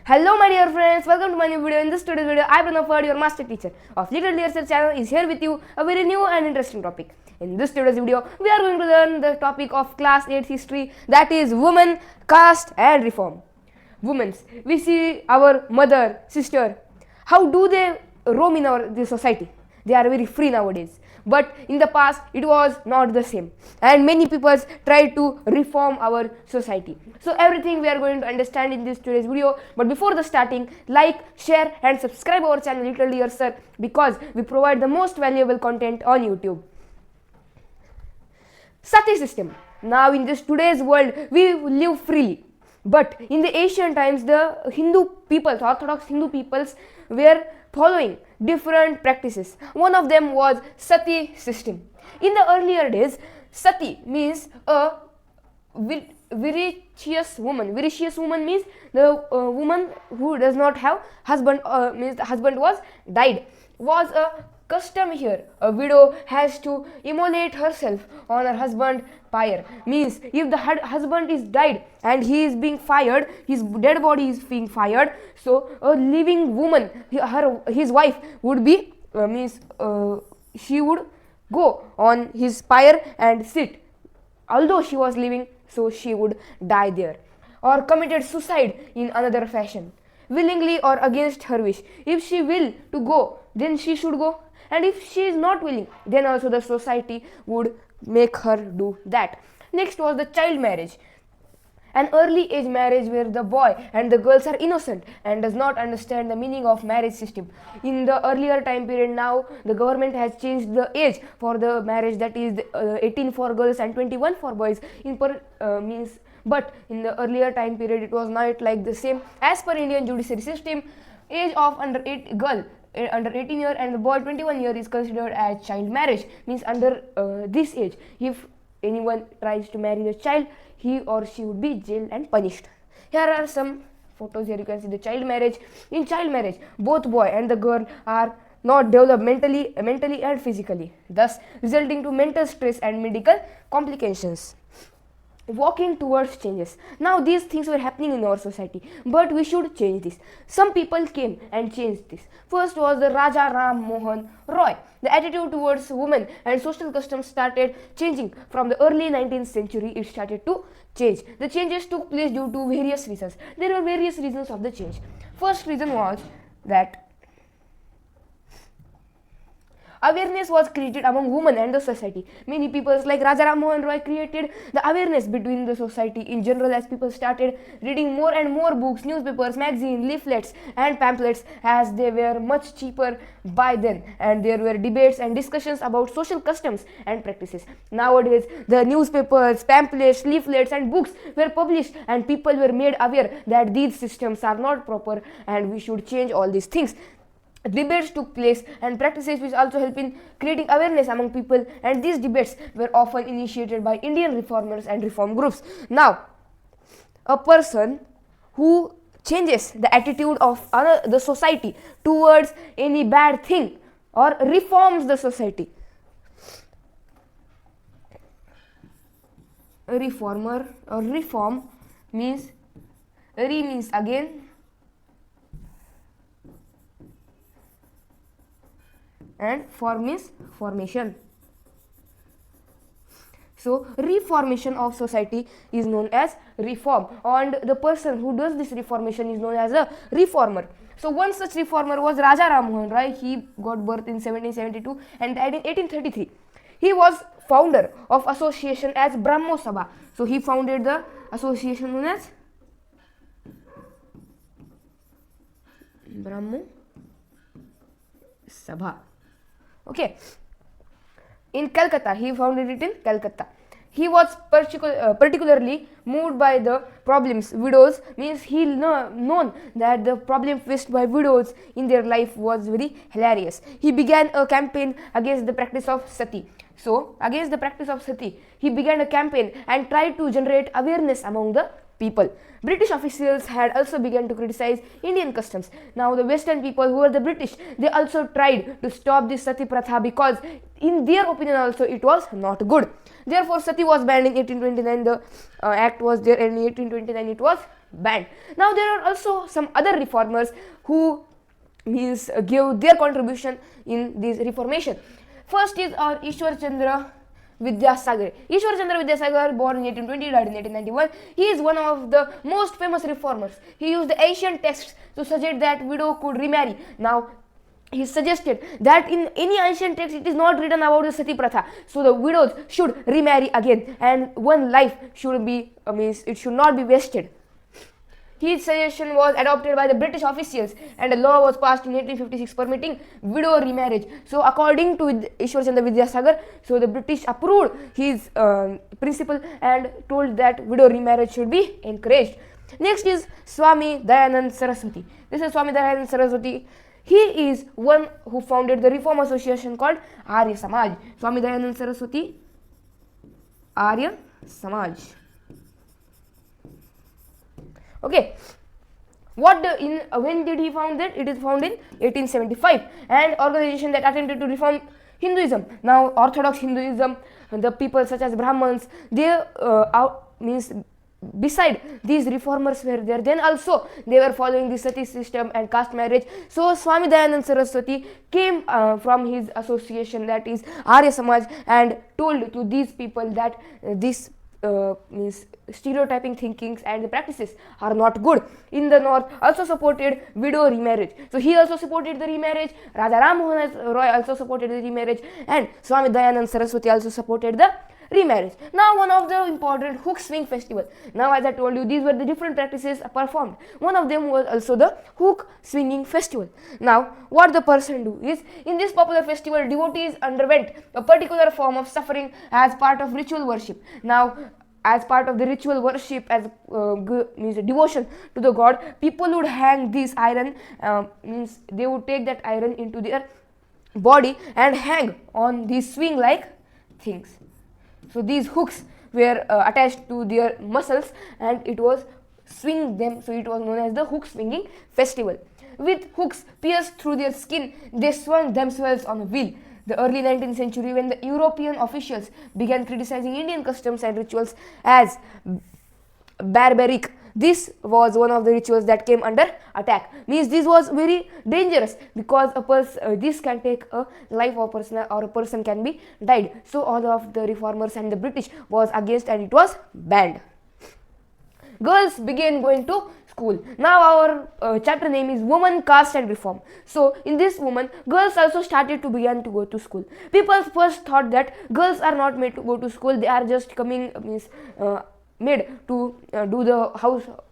Hello my dear friends, welcome to my new video. In this today's video, I Pranafad, your master teacher of Little Dear Sir channel, is here with you a very new and interesting topic. In this today's video, we are going to learn the topic of class 8 history, that is women, caste and reform. Women, we see our mother, sister, how do they roam in the society? They are very free nowadays. But in the past, it was not the same. And many people tried to reform our society. So everything we are going to understand in this today's video. But before the starting, like, share and subscribe our channel Little Dear Sir, because we provide the most valuable content on YouTube. Sati system. Now in this today's world, we live freely. But in the ancient times, the Hindu peoples, Orthodox Hindu peoples, were following different practices. One of them was Sati system. In the earlier days, Sati means a viricious woman. Viricious woman means the woman who does not have husband, means the husband was died. Was a custom here. A widow has to immolate herself on her husband's pyre. Means if the husband is died and he is being fired, his dead body is being fired, so a living woman, his wife would be she would go on his pyre and sit. Although she was living, so she would die there, or committed suicide in another fashion, willingly or against her wish. If she will to go, then she should go, and if she is not willing, then also the society would make her do that. Next was the child marriage, an early age marriage where the boy and the girls are innocent and does not understand the meaning of marriage system. In the earlier time period, now the government has changed the age for the marriage, that is 18 for girls and 21 for boys. But in the earlier time period, it was not like the same. As per Indian judiciary system, age of under 18 year and the boy 21 year is considered as child marriage. Means under this age, if anyone tries to marry the child, he or she would be jailed and punished. Here are some photos. Here you can see the child marriage. In child marriage, both boy and the girl are not developed mentally and physically, thus resulting to mental stress and medical complications. Walking towards changes. Now these things were happening in our society, but we should change this. Some people came and changed this. First was the Raja Ram Mohan Roy. The attitude towards women and social customs started changing from the early 19th century. It started to change. The changes took place due to various reasons. There were various reasons of the change. First reason was that awareness was created among women and the society. Many people like Raja Ram Mohan Roy created the awareness between the society in general, as people started reading more and more books, newspapers, magazines, leaflets and pamphlets, as they were much cheaper by then, and there were debates and discussions about social customs and practices. Nowadays, the newspapers, pamphlets, leaflets and books were published, and people were made aware that these systems are not proper and we should change all these things. Debates took place and practices which also help in creating awareness among people, and these debates were often initiated by Indian reformers and reform groups. Now, a person who changes the attitude of the society towards any bad thing or reforms the society. A reformer or reform means means again, and form means formation. So reformation of society is known as reform, and the person who does this reformation is known as a reformer. So one such reformer was Raja Ram Mohan Roy. He got birth in 1772 and died in 1833. He was founder of association as Brahmo Sabha. So he founded the association known as Brahmo Sabha. Okay, in Calcutta, he founded it in Calcutta. He was particularly moved by the problems widows, means he known that the problem faced by widows in their life was very hilarious. He began a campaign against the practice of sati. So against the practice of sati, he began a campaign and tried to generate awareness among the people. British officials had also begun to criticize Indian customs. Now the Western people, who were the British, they also tried to stop this Sati Pratha because in their opinion also it was not good. Therefore Sati was banned in 1829, the act was there, and in 1829 it was banned. Now there are also some other reformers who give their contribution in this reformation. First is our Ishwar Chandra Vidyasagar. Ishwar Chandra Vidyasagar, born in 1820, died in 1891. He is one of the most famous reformers. He used the ancient texts to suggest that widow could remarry. Now, he suggested that in any ancient text it is not written about the Sati Pratha, so the widows should remarry again, and one life should be it should not be wasted. His suggestion was adopted by the British officials, and a law was passed in 1856 permitting widow remarriage. So according to Ishwar Chandra Vidyasagar, so the British approved his principle and told that widow remarriage should be encouraged. Next is Swami Dayanand Saraswati. This is Swami Dayanand Saraswati. He is one who founded the reform association called Arya Samaj. Swami Dayanand Saraswati, Arya Samaj. Okay, when did he found that? It is found in 1875, and organization that attempted to reform Hinduism. Now Orthodox Hinduism, the people such as Brahmins, they beside these reformers were there, then also they were following the Sati system and caste marriage. So Swami Dayanand Saraswati came from his association, that is Arya Samaj, and told to these people that this stereotyping thinkings and the practices are not good. In the north also supported widow remarriage. So he also supported the remarriage. Raja Ram Mohan Roy also supported the remarriage, and Swami Dayanand Saraswati also supported the remarriage. Now one of the important hook swing festival. Now as I told you, these were the different practices performed. One of them was also the hook swinging festival. Now what the person do is, in this popular festival devotees underwent a particular form of suffering as part of ritual worship. Now as part of the ritual worship, as devotion to the god, people would hang this iron, they would take that iron into their body and hang on these swing like things. So these hooks were attached to their muscles and it was swing them, so it was known as the hook swinging festival. With hooks pierced through their skin, they swung themselves on a wheel. The early 19th century, when the European officials began criticizing Indian customs and rituals as barbaric, this was one of the rituals that came under attack. Means this was very dangerous because this can take a life of a person, or a person can be died. So all of the reformers and the British was against, and it was banned. Girls began going to school. Now our chapter name is Women, Caste and Reform. So in this woman, girls also started to begin to go to school. People first thought that girls are not made to go to school, they are just coming made to do the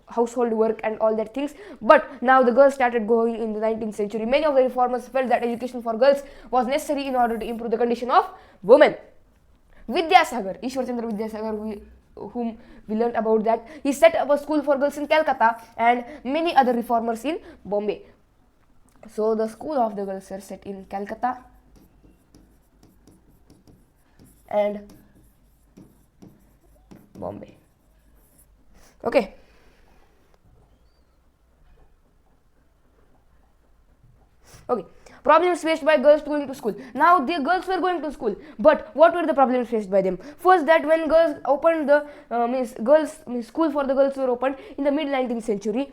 household work and all that things. But now the girls started going in the 19th century. Many of the reformers felt that education for girls was necessary in order to improve the condition of women. Vidyasagar, Ishwar Chandra Vidyasagar, whom we learned about that, he set up a school for girls in Calcutta, and many other reformers in Bombay. So the school of the girls were set in Calcutta and Bombay. Okay. Okay. Problems faced by girls going to school. Now the girls were going to school, but what were the problems faced by them? First, that when girls opened the school for the girls were opened in the mid 19th century,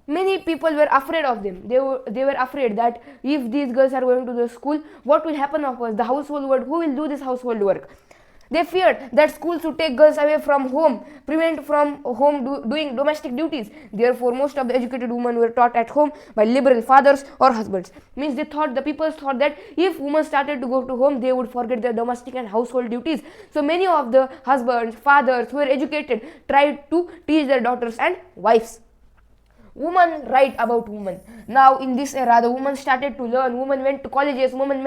many people were afraid of them. They were afraid that if these girls are going to the school, what will happen of us? The household work, who will do this household work? They feared that schools would take girls away from home, prevent from home doing domestic duties. Therefore, most of the educated women were taught at home by liberal fathers or husbands. Means the people thought that if women started to go to home, they would forget their domestic and household duties. So many of the husbands, fathers who were educated tried to teach their daughters and wives. Women write about women. Now in this era, the women started to learn. Women went to colleges. Women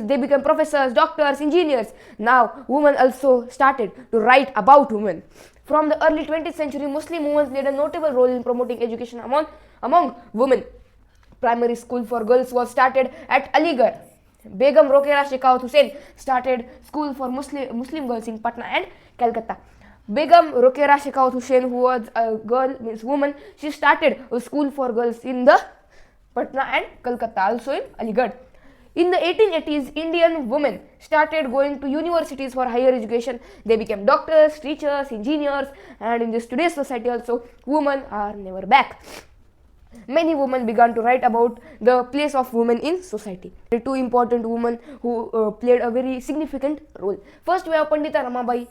they became professors, doctors, engineers. Now women also started to write about women. From the early 20th century, Muslim women played a notable role in promoting education among women. Primary school for girls was started at Aligarh. Begum Rokeya Shekhawat Hussain started school for Muslim girls in Patna and Calcutta. Begum Rokeya Shekhawat Hussain, who was a girl, means woman, she started a school for girls in the Patna and Calcutta, also in Aligarh. In the 1880s, Indian women started going to universities for higher education. They became doctors, teachers, engineers, and in this today's society also, women are never back. Many women began to write about the place of women in society. The two important women who played a very significant role. First, we have Pandita Ramabai.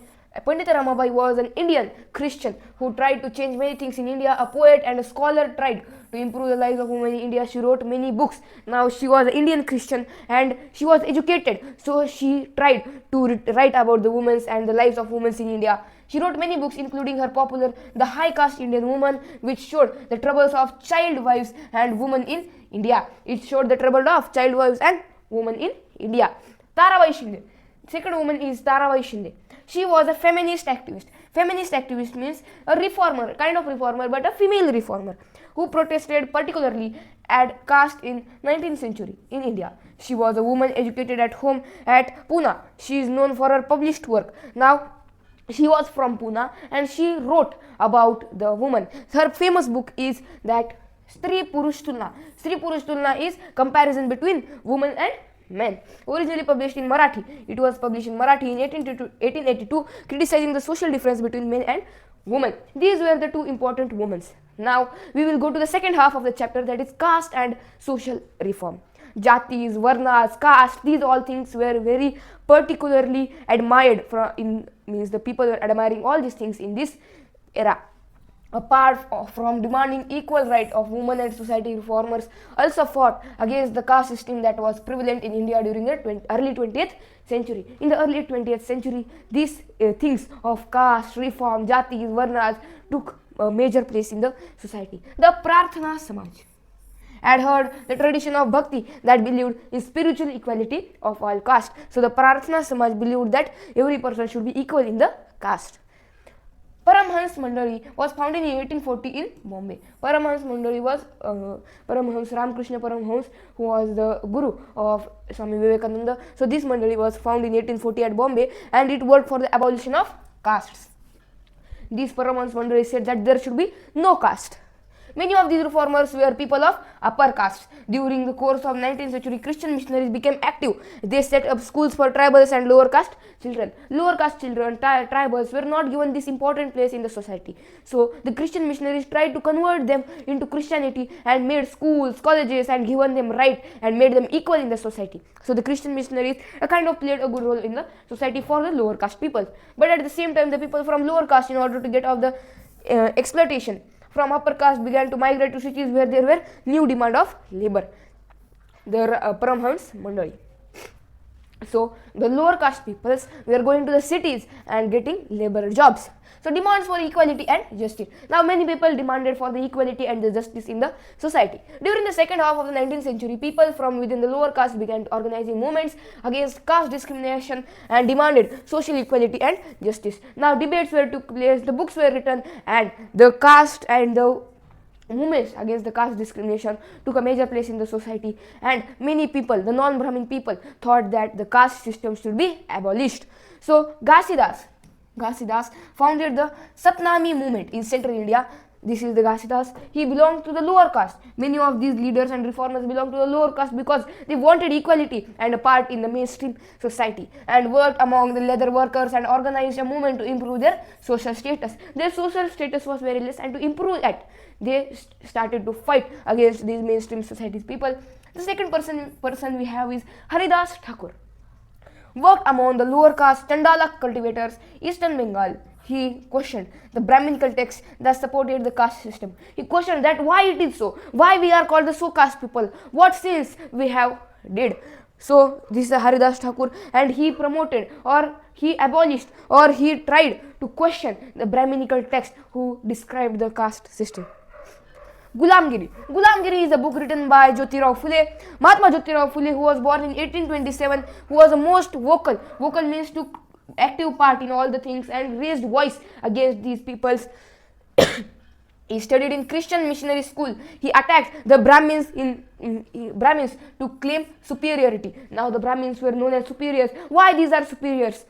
Pandita Ramabai was an Indian Christian who tried to change many things in India. A poet and a scholar tried to improve the lives of women in India. She wrote many books. Now she was an Indian Christian and she was educated, so she tried to write about the women and the lives of women in India. She wrote many books, including her popular The High Caste Indian Woman, which showed the troubles of child wives and women in India. It showed the trouble of child wives and women in India. Tarabai Shinde. Second woman is Tarabai Shinde. She was a feminist activist. Feminist activist means a reformer, kind of reformer, but a female reformer who protested particularly at caste in 19th century in India. She was a woman educated at home at Pune. She is known for her published work. Now, she was from Pune and she wrote about the woman. Her famous book is that Stri Purush Tulna. Stri Purush Tulna is comparison between women and men. Originally published in Marathi, it was published in Marathi in 1882, criticizing the social difference between men and women. These were the two important women. Now we will go to the second half of the chapter, that is caste and social reform. Jatis, Varnas, caste, these all things were very particularly admired means the people were admiring all these things in this era. Apart from demanding equal right of women, and society reformers also fought against the caste system that was prevalent in India during the early 20th century. In the early 20th century, these things of caste, reform, jatis, varnas took a major place in the society. The Prarthana Samaj adhered the tradition of bhakti that believed in spiritual equality of all caste. So the Prarthana Samaj believed that every person should be equal in the caste. Paramhans Mandali was founded in 1840 in Bombay. Paramhans Mandali was Paramhans Ramakrishna Paramhans, who was the guru of Swami Vivekananda. So this Mandali was founded in 1840 at Bombay, and it worked for the abolition of castes. These Paramhans Mandali said that there should be no caste. Many of these reformers were people of upper caste. During the course of 19th century, Christian missionaries became active. They set up schools for tribals and lower caste children. Lower caste children, tribals, were not given this important place in the society. So the Christian missionaries tried to convert them into Christianity and made schools, colleges, and given them right and made them equal in the society. So the Christian missionaries kind of played a good role in the society for the lower caste people. But at the same time, the people from lower caste, in order to get off the exploitation from upper caste, began to migrate to cities where there were new demand of labor. The Paramhans Mandali. So the lower caste peoples were going to the cities and getting labor jobs. So demands for equality and justice. Now many people demanded for the equality and the justice in the society. During the second half of the 19th century, people from within the lower caste began organizing movements against caste discrimination and demanded social equality and justice. Now debates took place, the books were written, and the caste and the movements against the caste discrimination took a major place in the society, and many people, the non-Brahmin people, thought that the caste system should be abolished. So Ghasidas founded the Satnami movement in central India. This is the Ghasidas. He belonged to the lower caste. Many of these leaders and reformers belonged to the lower caste because they wanted equality and a part in the mainstream society, and worked among the leather workers and organized a movement to improve their social status. Their social status was very less, and to improve it, they started to fight against these mainstream society's people. The second person we have is Haridas Thakur. Worked among the lower caste Chandala cultivators, Eastern Bengal. He questioned the Brahminical texts that supported the caste system. He questioned that why it is so, why we are called the so caste people, what sins we have did. So this is Haridas Thakur, and he promoted, or he abolished, or he tried to question the Brahminical text who described the caste system. Gulamgiri. Gulamgiri is a book written by Jyotirao Phule. Mahatma Jyotirao Phule, who was born in 1827, who was the most vocal. Vocal means to active part in all the things and raised voice against these peoples. He studied in Christian missionary school. He attacked the Brahmins Brahmins to claim superiority. Now the Brahmins were known as superiors. Why these are superiors?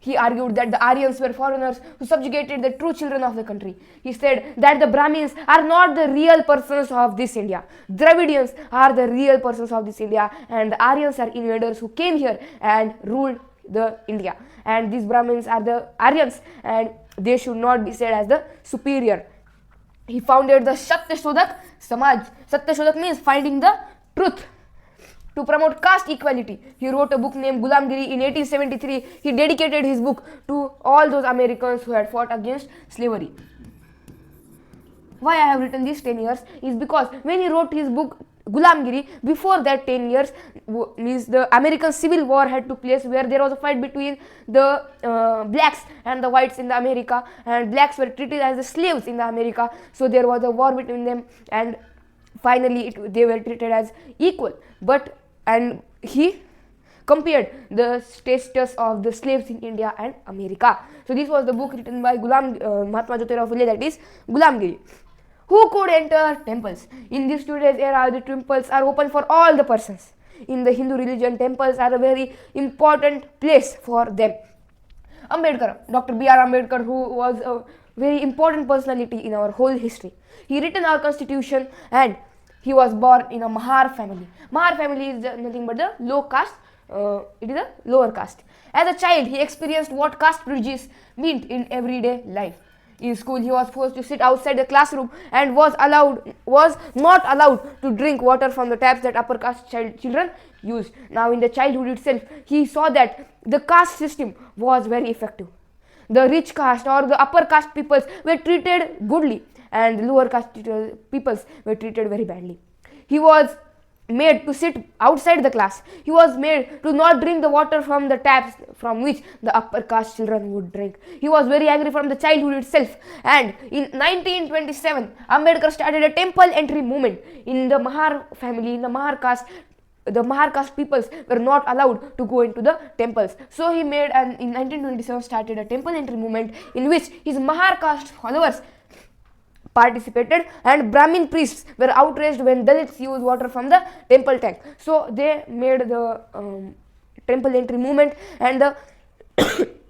He argued that the Aryans were foreigners who subjugated the true children of the country. He said that the Brahmins are not the real persons of this India. Dravidians are the real persons of this India, and the Aryans are invaders who came here and ruled the India. And these Brahmins are the Aryans, and they should not be said as the superior. He founded the Satyashodak Samaj. Satyashodak means finding the truth. To promote caste equality, he wrote a book named Gulamgiri in 1873. He dedicated his book to all those Americans who had fought against slavery. Why I have written these 10 years is because when he wrote his book Gulamgiri, before that 10 years means the American Civil War had took place, where there was a fight between the blacks and the whites in the America, and blacks were treated as the slaves in the America. So there was a war between them, and finally they were treated as equal. And he compared the status of the slaves in India and America. So this was the book written by Mahatma Jyotirao Phule, that is Gulamgiri. Who could enter temples? In this today's era, the temples are open for all the persons. In the Hindu religion, temples are a very important place for them. Ambedkar, Dr. B.R. Ambedkar, who was a very important personality in our whole history. He written our constitution, and he was born in a Mahar family. Mahar family is nothing but the low caste. It is a lower caste. As a child, he experienced what caste prejudice meant in everyday life. In school, he was forced to sit outside the classroom and was not allowed to drink water from the taps that upper caste children used. Now, in the childhood itself, he saw that the caste system was very effective. The rich caste or the upper caste peoples were treated goodly, and the lower caste peoples were treated very badly. He was made to sit outside the class. He was made to not drink the water from the taps from which the upper caste children would drink. He was very angry from the childhood itself, and in 1927 Ambedkar started a temple entry movement in the Mahar family. In the Mahar caste peoples were not allowed to go into the temples. So he made, and in 1927 started a temple entry movement in which his Mahar caste followers participated, and Brahmin priests were outraged when Dalits used water from the temple tank. So they made the temple entry movement, and the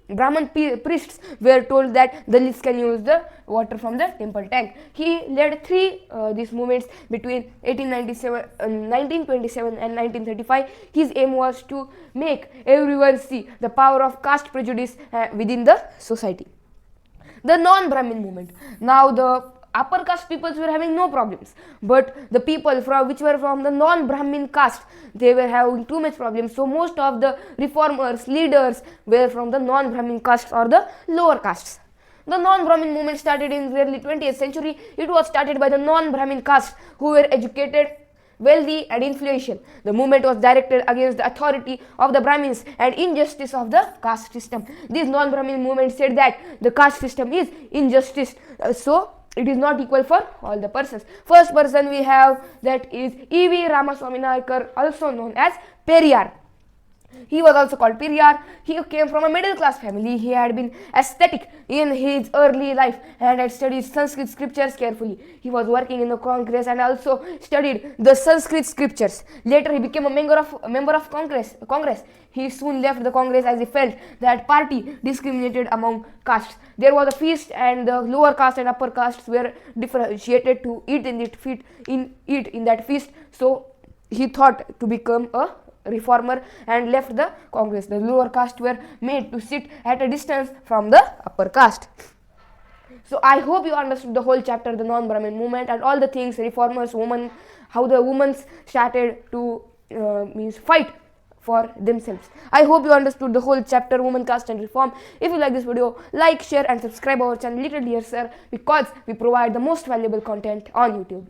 Brahmin priests were told that Dalits can use the water from the temple tank. He led these movements between 1927 and 1935. His aim was to make everyone see the power of caste prejudice within the society. The non-Brahmin movement. Now the upper caste peoples were having no problems, but the people which were from the non-Brahmin caste, they were having too much problems. So most of the reformers, leaders were from the non-Brahmin castes or the lower castes. The non-Brahmin movement started in the early 20th century. It was started by the non-Brahmin caste who were educated, wealthy and influential. The movement was directed against the authority of the Brahmins and injustice of the caste system. This non-Brahmin movement said that the caste system is injustice, so it is not equal for all the persons. First person we have, that is E.V. Ramaswamy Nayakar, also known as Periyar. He was also called Periyar. He came from a middle class family. He had been ascetic in his early life and had studied Sanskrit scriptures carefully. He was working in the Congress and also studied the Sanskrit scriptures. Later he became a member of Congress. He soon left the Congress as he felt that party discriminated among castes. There was a feast, and the lower caste and upper castes were differentiated to eat in that feast. So he thought to become a reformer and left the Congress. The lower caste were made to sit at a distance from the upper caste. So I hope you understood the whole chapter, the non-Brahmin movement and all the things, reformers, women, how the women started to fight for themselves. I hope you understood the whole chapter, Women, Caste and Reform. If you like this video, like, share and subscribe our channel Little Dear Sir, because we provide the most valuable content on YouTube.